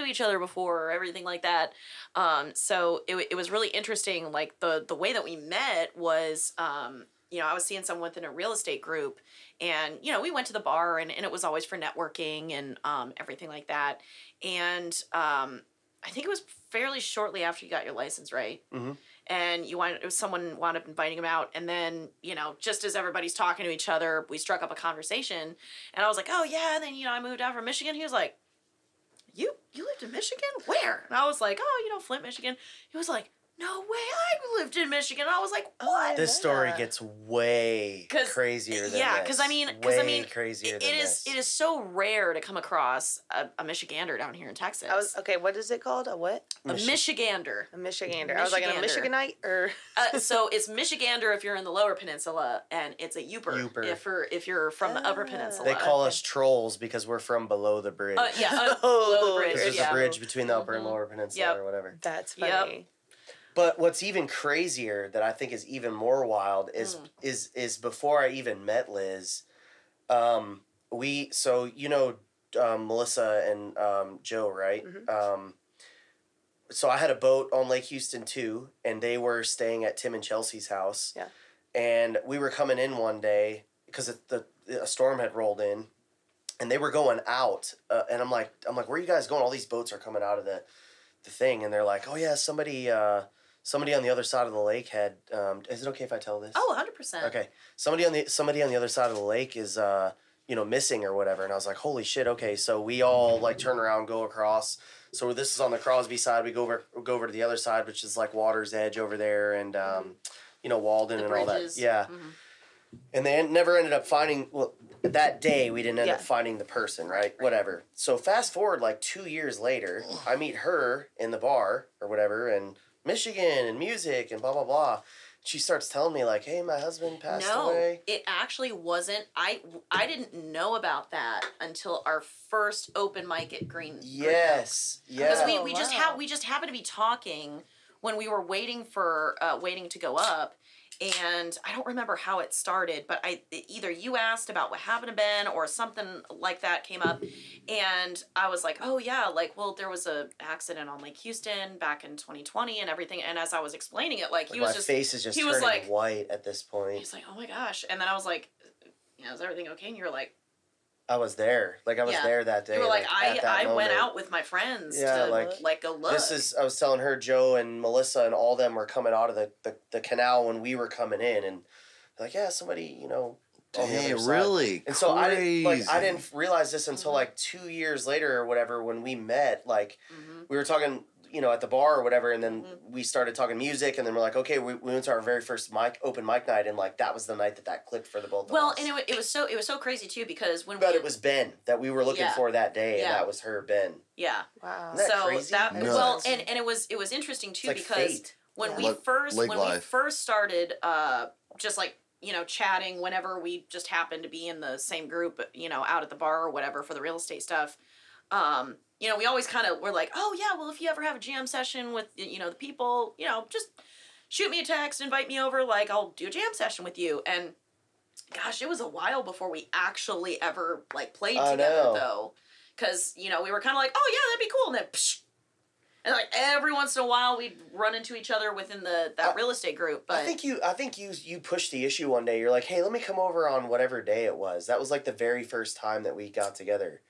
each other before or everything like that. So it was really interesting. Like the way that we met was, you know, I was seeing someone within a real estate group, and, you know, we went to the bar, and it was always for networking and everything like that. And I think it was fairly shortly after you got your license, right? Mm-hmm. And someone wound up inviting him out, and then, you know, just as everybody's talking to each other, we struck up a conversation, and I was like, oh yeah, and then, you know, I moved out from Michigan. He was like, you lived in Michigan? Where? And I was like, oh, you know, Flint, Michigan. He was like, no way, I lived in Michigan. I was like, what? This story gets way crazier than this. Yeah, because I mean, crazier than this. It is so rare to come across a Michigander down here in Texas. Okay, what is it called? A what? A Michigander. A Michigander. I was like, a Michiganite? Or... so it's Michigander if you're in the Lower Peninsula, and it's a Youper, if you're from the Upper Peninsula. They call us trolls because we're from below the bridge. Below the bridge. There's a bridge between the Upper and Lower Peninsula or whatever. That's funny. Yep. But what's even crazier that I think is even more wild is before I even met Liz, Melissa and Joe, right? Mm-hmm. So I had a boat on Lake Houston too, and they were staying at Tim and Chelsea's house. Yeah. And we were coming in one day because a storm had rolled in, and they were going out. And I'm like, where are you guys going? All these boats are coming out of the thing, and they're like, oh yeah, somebody on the other side of the lake had. Is it okay if I tell this? Oh, 100%. Okay. Somebody on the other side of the lake is missing or whatever, and I was like, holy shit. Okay, so we all like turn around, go across. So this is on the Crosby side. We go over to the other side, which is like Water's Edge over there, and Walden and all that. Yeah. Mm-hmm. And they never ended up finding. Well, that day we didn't end up finding the person, right? Whatever. So fast forward like 2 years later, I meet her in the bar or whatever, and Michigan and music and blah blah blah. She starts telling me like, "Hey, my husband passed away." No, it actually wasn't. I didn't know about that until our first open mic at Green. Yes, because we just happened to be talking when we were waiting to go up. And I don't remember how it started, but either you asked about what happened to Ben or something like that came up, and I was like, oh yeah, like, well, there was a accident on Lake Houston back in 2020 and everything. And as I was explaining it, like, my face is just turning white at this point. He's like, oh my gosh. And then I was like, is everything okay? And you were like, I was there. Like, I was there that day. You were like, I went out with my friends to go look. I was telling her, Joe and Melissa and all them were coming out of the canal when we were coming in, and they're like, yeah, somebody, Hey, really? And so I didn't realize this until like 2 years later or whatever when we met. Like, we were talking, at the bar or whatever, and then we started talking music, and then we're like, okay, we went to our very first open mic night, and like that was the night that clicked for the both of us. Well, and it was so crazy too, because it was Ben that we were looking for that day, and that was her, Ben. Yeah. Wow. Isn't that crazy? And it was interesting too, like because fate. when we first started just like chatting whenever we just happened to be in the same group, out at the bar or whatever for the real estate stuff. We always kind of were like, oh yeah, well, if you ever have a jam session with, the people, just shoot me a text, invite me over, like, I'll do a jam session with you. And gosh, it was a while before we actually ever like played together though. Cause, we were kind of like, oh yeah, that'd be cool. And then, psh, and like every once in a while we'd run into each other within that real estate group. But I think you pushed the issue one day. You're like, hey, let me come over on whatever day it was. That was like the very first time that we got together.